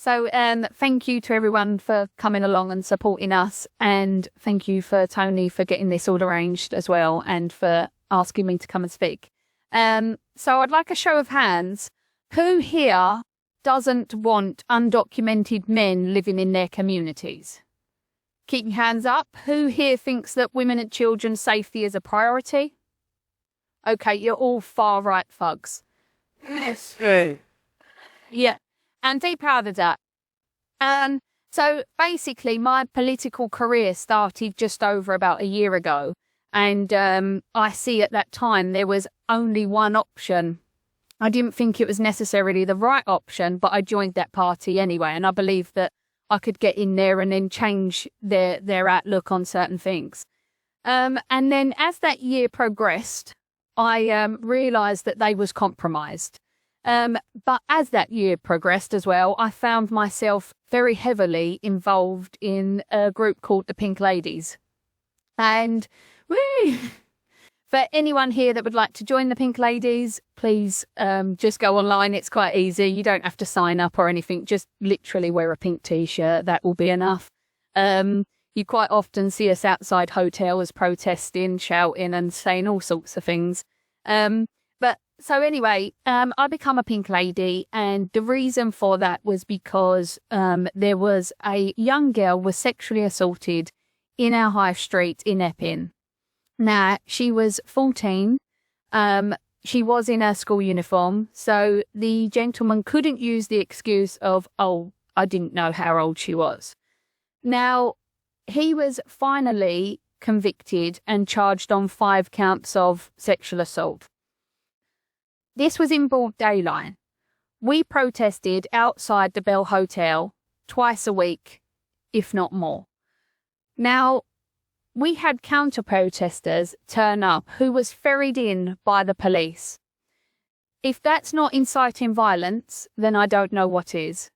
So thank you to everyone for coming along and supporting us. And thank you for Tony for getting this all arranged as well and for asking me to come and speak. So I'd like a show of hands. Who here doesn't want undocumented men living in their communities? Keep your hands up. Who here thinks that women and children's safety is a priority? Okay, you're all far right thugs. Yes. Yeah, and be proud of that. So basically, my political career started just over about a year ago. And I see at that time there was only one option. I didn't think it was necessarily the right option, but I joined that party anyway. And I believed that I could get in there and then change their outlook on certain things. And then as that year progressed, I realised that they was compromised. But as that year progressed as well, I found myself very heavily involved in a group called the Pink Ladies. And for anyone here that would like to join the Pink Ladies, please just go online. It's quite easy. You don't have to sign up or anything. Just literally wear a pink T-shirt. That will be enough. You quite often see us outside hotels protesting, shouting and saying all sorts of things. So anyway, I become a Pink Lady, and the reason for that was because there was a young girl was sexually assaulted in our high street in Epping. Now, she was 14. She was in her school uniform, so the gentleman couldn't use the excuse of, oh, I didn't know how old she was. Now, he was finally convicted and charged on 5 counts of sexual assault. This was in broad daylight. We protested outside the Bell Hotel twice a week, if not more. Now, we had counter-protesters turn up who was ferried in by the police. If that's not inciting violence, then I don't know what is.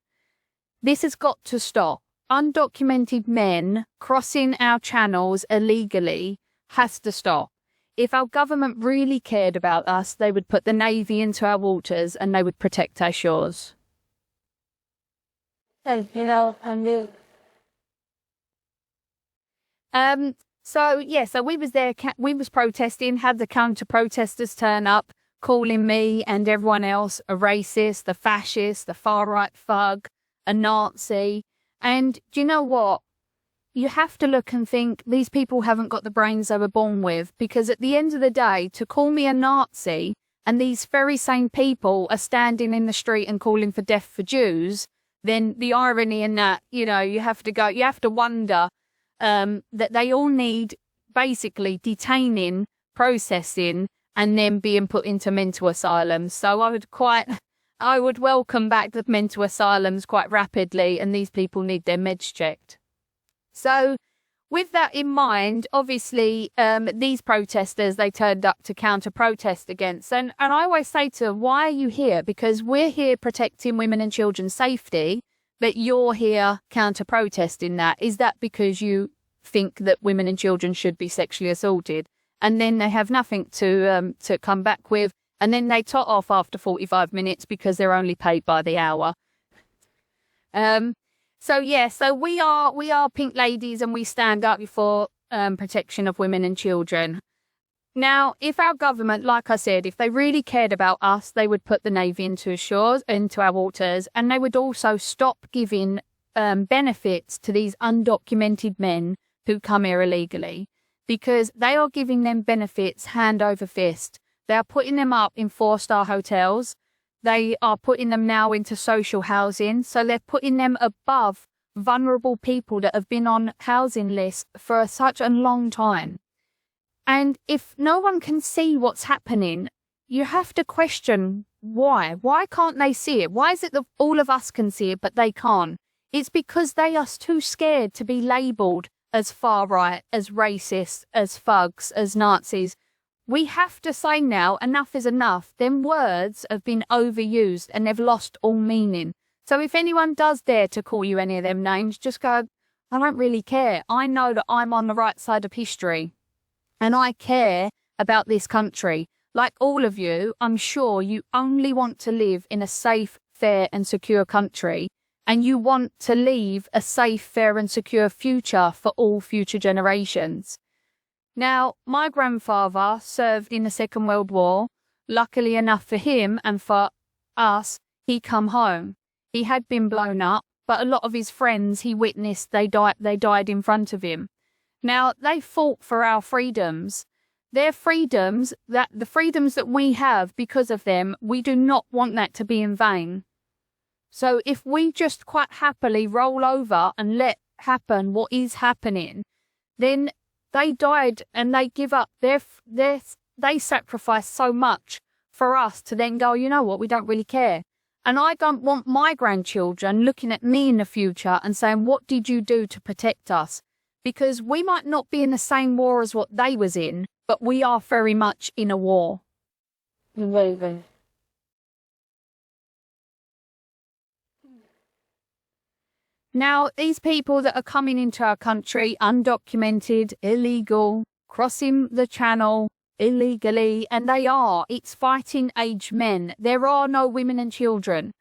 This has got to stop. Undocumented men crossing our channels illegally has to stop. If our government really cared about us, they would put the Navy into our waters and they would protect our shores. So we was there, we was protesting, had the counter-protesters turn up, calling me and everyone else a racist, a fascist, a far-right thug, a Nazi. And do you know what? You have to look and think, these people haven't got the brains they were born with, because at the end of the day, to call me a Nazi and these very same people are standing in the street and calling for death for Jews, then the irony in that, you have to wonder that they all need basically detaining, processing, and then being put into mental asylums. So I would welcome back the mental asylums quite rapidly, and these people need their meds checked. So with that in mind, obviously, these protesters, they turned up to counter-protest against. And I always say to them, why are you here? Because we're here protecting women and children's safety, but you're here counter-protesting that. Is that because you think that women and children should be sexually assaulted? And then they have nothing to come back with. And then they tot off after 45 minutes because they're only paid by the hour. So we are Pink Ladies, and we stand up for protection of women and children. Now, if our government, like I said, if they really cared about us, they would put the Navy into our waters, and they would also stop giving benefits to these undocumented men who come here illegally, because they are giving them benefits hand over fist. They are putting them up in 4-star hotels. They are putting them now into social housing. So they're putting them above vulnerable people that have been on housing lists for such a long time. And if no one can see what's happening, you have to question why. Why can't they see it? Why is it that all of us can see it, but they can't? It's because they are too scared to be labelled as far right, as racist, as thugs, as Nazis. We have to say now, enough is enough. Them words have been overused and they've lost all meaning. So if anyone does dare to call you any of them names, just go, I don't really care. I know that I'm on the right side of history and I care about this country. Like all of you, I'm sure you only want to live in a safe, fair and secure country. and you want to leave a safe, fair and secure future for all future generations. Now, my grandfather served in the Second World War. Luckily enough for him and for us, he come home. He had been blown up, but a lot of his friends he witnessed, they died in front of him. Now, they fought for our freedoms. Their freedoms, the freedoms that we have because of them, we do not want that to be in vain. So if we just quite happily roll over and let happen what is happening, then they died and they give up they sacrificed so much for us to then go, you know what, we don't really care. And I don't want my grandchildren looking at me in the future and saying, what did you do to protect us? Because we might not be in the same war as what they was in, but we are very much in a war. Now, these people that are coming into our country, undocumented, illegal, crossing the channel illegally, and it's fighting age men. There are no women and children.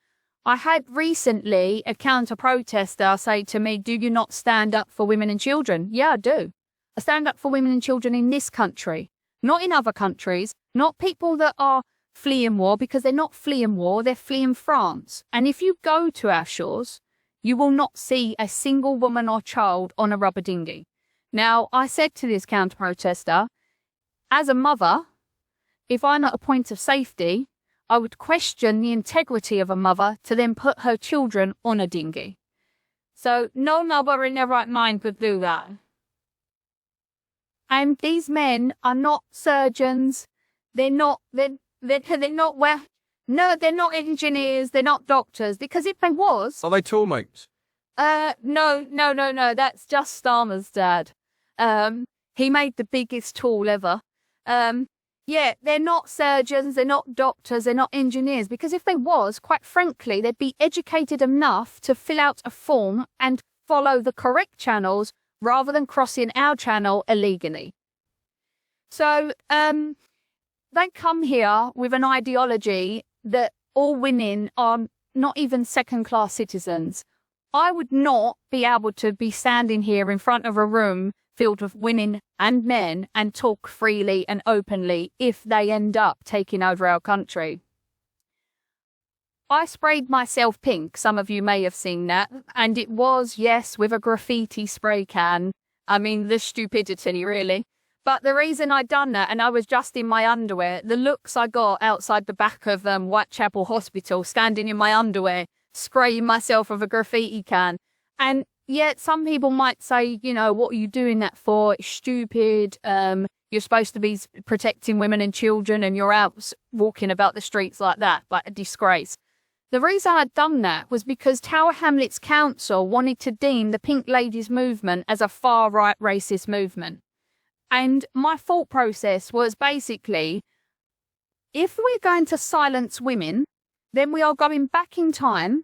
I had recently a counter-protester say to me, do you not stand up for women and children? Yeah, I do. I stand up for women and children in this country, not in other countries, not people that are fleeing war, because they're not fleeing war, they're fleeing France. And if you go to our shores, you will not see a single woman or child on a rubber dinghy. Now, I said to this counter-protester, as a mother, if I'm at a point of safety, I would question the integrity of a mother to then put her children on a dinghy. So no mother in their right mind would do that. And these men are not surgeons. They're not engineers. They're not doctors. Because if they was, are they toolmates? No. That's just Starmer's dad. He made the biggest tool ever. Yeah, they're not surgeons, they're not doctors, they're not engineers, because if they was, quite frankly, they'd be educated enough to fill out a form and follow the correct channels rather than crossing our channel illegally. So, they come here with an ideology that all women are not even second-class citizens. I would not be able to be standing here in front of a room filled with women and men and talk freely and openly if they end up taking over our country. I sprayed myself pink, some of you may have seen that, and it was, yes, with a graffiti spray can. I mean, the stupidity, really. But the reason I'd done that, and I was just in my underwear, the looks I got outside the back of Whitechapel Hospital, standing in my underwear, spraying myself with a graffiti can. And yet some people might say, you know, what are you doing that for? It's stupid. You're supposed to be protecting women and children and you're out walking about the streets like that, like a disgrace. The reason I'd done that was because Tower Hamlets Council wanted to deem the Pink Ladies movement as a far-right racist movement. And my thought process was basically, if we're going to silence women, then we are going back in time.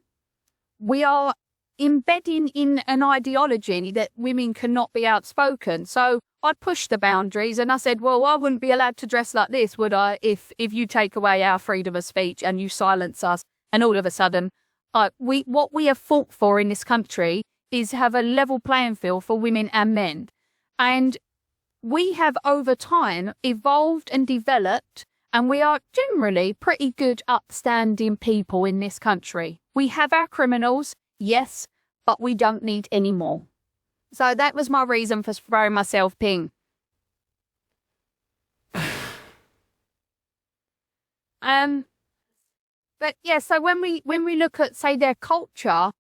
We are embedding in an ideology that women cannot be outspoken. So I pushed the boundaries and I said, well, I wouldn't be allowed to dress like this, would I, if you take away our freedom of speech and you silence us? And all of a sudden, what we have fought for in this country is have a level playing field for women and men. And we have over time evolved and developed, and we are generally pretty good, upstanding people in this country. We have our criminals, yes, but we don't need any more. So that was my reason for spraying myself pink. But yeah, so when we look at, say, their culture,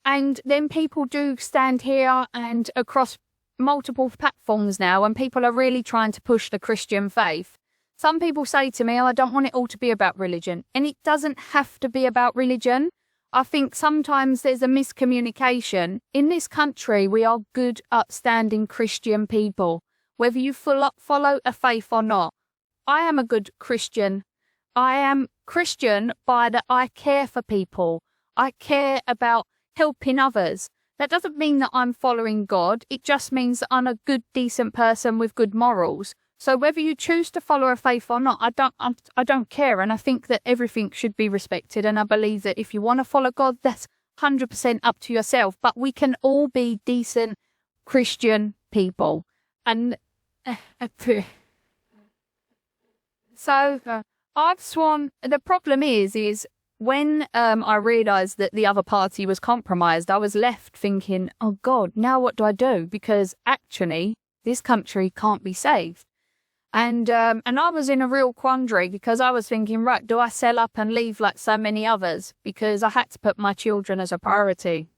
and then people do stand here and across multiple platforms now, and people are really trying to push the Christian faith. Some people say to me, oh, I don't want it all to be about religion. And it doesn't have to be about religion. I think sometimes there's a miscommunication. In this country, we are good, upstanding Christian people, whether you follow a faith or not. I am a good Christian. I am Christian by that I care for people. I care about helping others. That doesn't mean that I'm following God. It just means that I'm a good, decent person with good morals. So whether you choose to follow a faith or not, I don't care. And I think that everything should be respected. And I believe that if you want to follow God, that's 100% up to yourself, but we can all be decent Christian people. And so I've sworn, the problem is when I realised that the other party was compromised, I was left thinking, oh God, now what do I do? Because actually, this country can't be saved. And I was in a real quandary because I was thinking, right, do I sell up and leave like so many others? Because I had to put my children as a priority.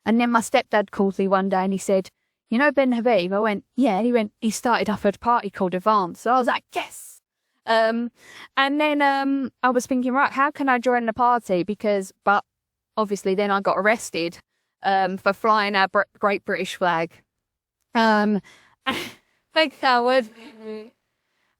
And then my stepdad called me one day and he said, you know Ben Habib? I went, yeah. He went, he started up a party called Advance. So I was like, yes. And then I was thinking, right, how can I join the party? But obviously then I got arrested for flying our Great British flag. Thank coward.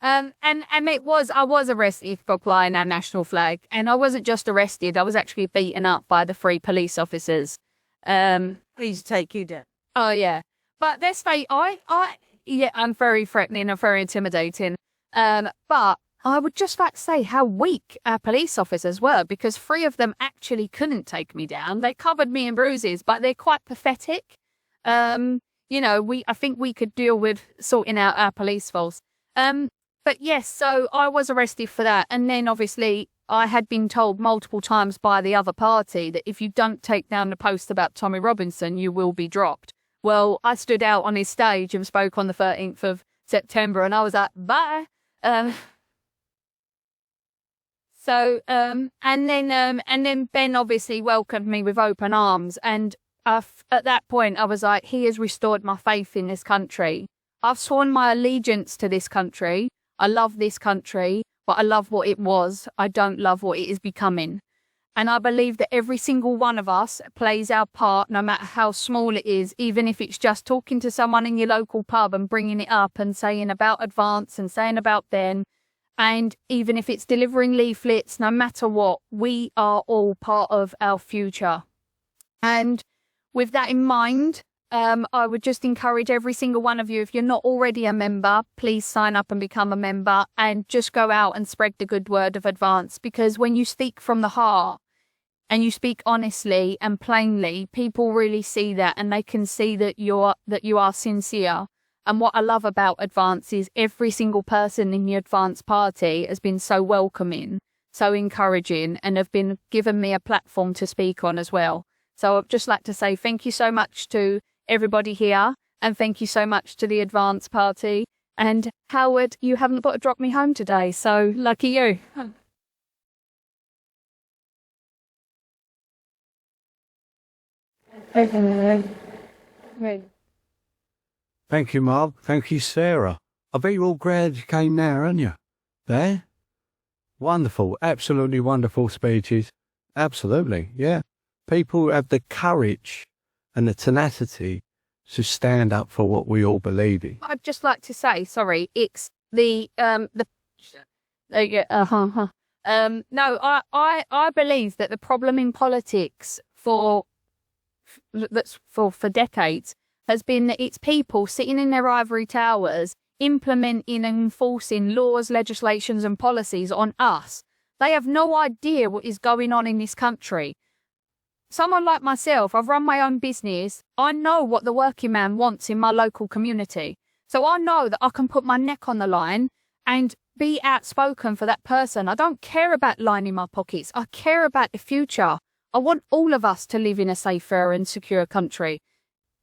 And I was arrested for flying our national flag. And I wasn't just arrested, I was actually beaten up by the 3 police officers. Please take you down. Oh, yeah. But let's say, I'm very threatening and very intimidating. But I would just like to say how weak our police officers were, because 3 of them actually couldn't take me down. They covered me in bruises, but they're quite pathetic. You know, I think we could deal with sorting out our police force. But yes, so I was arrested for that. And then obviously I had been told multiple times by the other party that if you don't take down the post about Tommy Robinson, you will be dropped. Well, I stood out on his stage and spoke on the 13th of September and I was like, bye. And then Ben obviously welcomed me with open arms. And at that point, I was like, he has restored my faith in this country. I've sworn my allegiance to this country. I love this country, but I love what it was. I don't love what it is becoming. And I believe that every single one of us plays our part, no matter how small it is, even if it's just talking to someone in your local pub and bringing it up and saying about Advance and saying about them. And even if it's delivering leaflets, no matter what, we are all part of our future. And with that in mind, I would just encourage every single one of you, if you're not already a member, please sign up and become a member and just go out and spread the good word of Advance. Because when you speak from the heart and you speak honestly and plainly, people really see that and they can see that you are sincere. And what I love about Advance is every single person in the Advance party has been so welcoming, so encouraging, and have been given me a platform to speak on as well. So I'd just like to say thank you so much to everybody here, and thank you so much to the Advance party. And Howard, you haven't got to drop me home today, so lucky you. Thank you, Mark. Thank you, Sarah. I bet you're all glad you came now, aren't you? There? Wonderful, absolutely wonderful speeches. Absolutely, yeah. People have the courage and the tenacity to stand up for what we all believe in. I'd just like to say, sorry, it's I believe that the problem in politics for decades has been that it's people sitting in their ivory towers implementing and enforcing laws, legislations and policies on us. They have no idea what is going on in this country. Someone like myself, I've run my own business. I know what the working man wants in my local community. So I know that I can put my neck on the line and be outspoken for that person. I don't care about lining my pockets. I care about the future. I want all of us to live in a safer and secure country.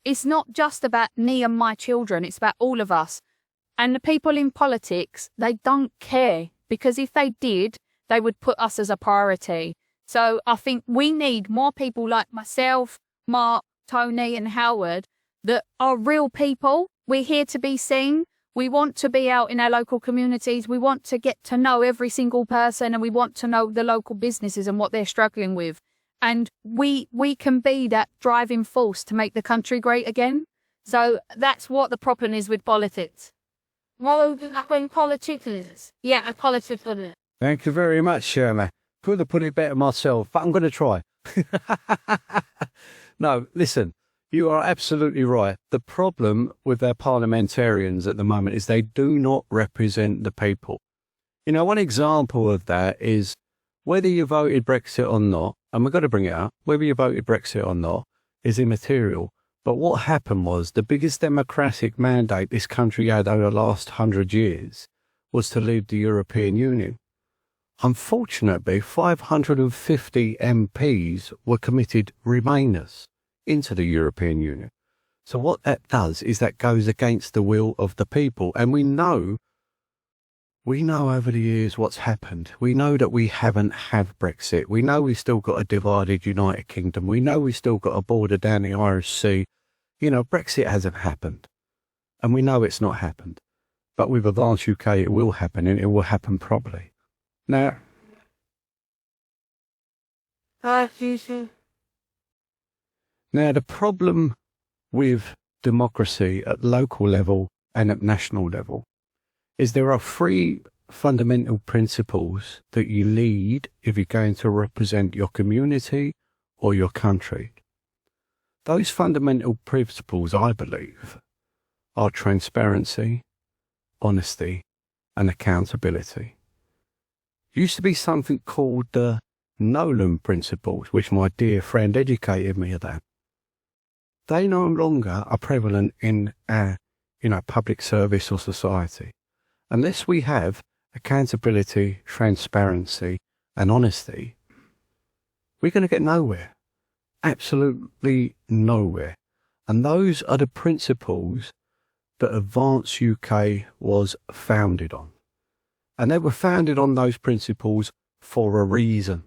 It's not just about me and my children. It's about all of us. And the people in politics, they don't care, because if they did, they would put us as a priority. So I think we need more people like myself, Mark, Tony and Howard that are real people. We're here to be seen. We want to be out in our local communities. We want to get to know every single person, and we want to know the local businesses and what they're struggling with. And we can be that driving force to make the country great again. So that's what the problem is with politics. Well, when politics is. Yeah, politics is it. Thank you very much, Sherman. Could have put it better myself, but I'm going to try. No, listen, you are absolutely right. The problem with our parliamentarians at the moment is they do not represent the people. You know, one example of that is whether you voted Brexit or not, and we've got to bring it up, whether you voted Brexit or not, is immaterial. But what happened was the biggest democratic mandate this country had over the last 100 years was to leave the European Union. Unfortunately, 550 MPs were committed Remainers into the European Union. So what that does is that goes against the will of the people. And we know over the years what's happened. We know that we haven't had Brexit. We know we've still got a divided United Kingdom. We know we've still got a border down the Irish Sea. You know, Brexit hasn't happened. And we know it's not happened. But with Advance UK, it will happen, and it will happen properly. Now, the problem with democracy at local level and at national level is there are three fundamental principles that you need if you're going to represent your community or your country. Those fundamental principles, I believe, are transparency, honesty, and accountability. Used to be something called the Nolan principles, which my dear friend educated me of that. They no longer are prevalent in our, public service or society. Unless we have accountability, transparency, and honesty, we're going to get nowhere. Absolutely nowhere. And those are the principles that Advance UK was founded on. And they were founded on those principles for a reason.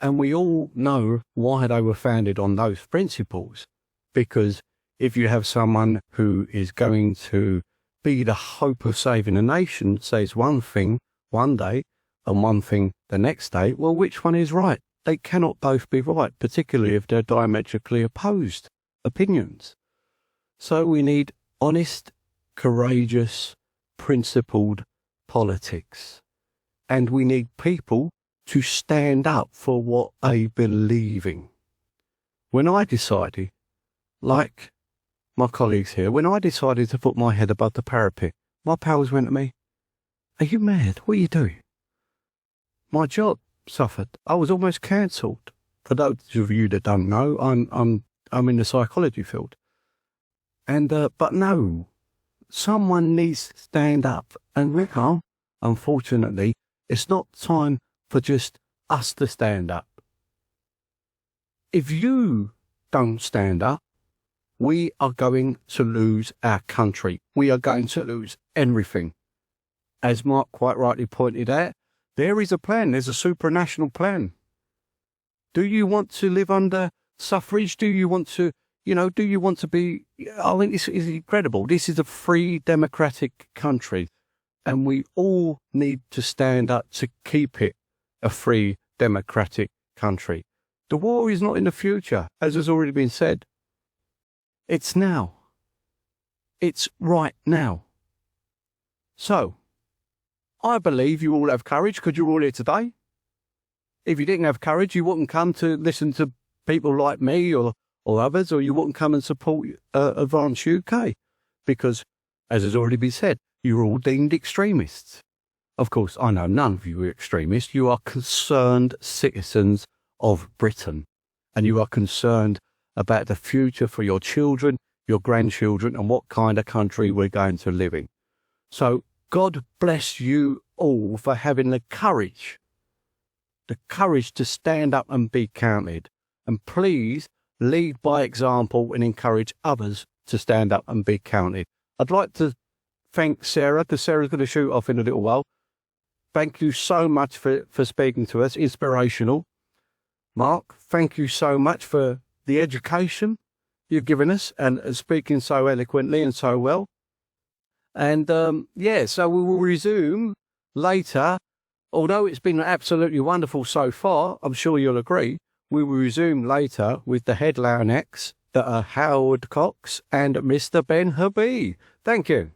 And we all know why they were founded on those principles. Because if you have someone who is going to be the hope of saving a nation, says one thing one day and one thing the next day, well, which one is right? They cannot both be right, particularly if they're diametrically opposed opinions. So we need honest, courageous, principled politics. And we need people to stand up for what they believe in. When I decided, like my colleagues here, when I decided to put my head above the parapet, my pals went at me, "Are you mad? What are you doing?" My job suffered. I was almost cancelled. For those of you that don't know, I'm in the psychology field. And but no, someone needs to stand up, and we can't. Unfortunately, it's not time for just us to stand up. If you don't stand up, we are going to lose our country. We are going to lose everything. As Mark quite rightly pointed out, there is a plan. There's a supranational plan. Do you want to live under suffrage? Do you want to, do you want to be, I think this is incredible. This is a free democratic country, and we all need to stand up to keep it a free democratic country. The war is not in the future, as has already been said. It's now. It's right now. So, I believe you all have courage because you're all here today. If you didn't have courage, you wouldn't come to listen to people like me or others, or you wouldn't come and support Advance UK because, as has already been said, you're all deemed extremists. Of course, I know none of you are extremists. You are concerned citizens of Britain, and you are concerned about the future for your children, your grandchildren, and what kind of country we're going to live in. So God bless you all for having the courage to stand up and be counted. And please lead by example and encourage others to stand up and be counted. I'd like to thank Sarah, because Sarah's going to shoot off in a little while. Thank you so much for speaking to us. Inspirational. Mark, thank you so much for the education you've given us and speaking so eloquently and so well. And so we will resume later. Although it's been absolutely wonderful so far, I'm sure you'll agree, we will resume later with the headline acts that are Howard Cox and Mr. Ben Habib. Thank you.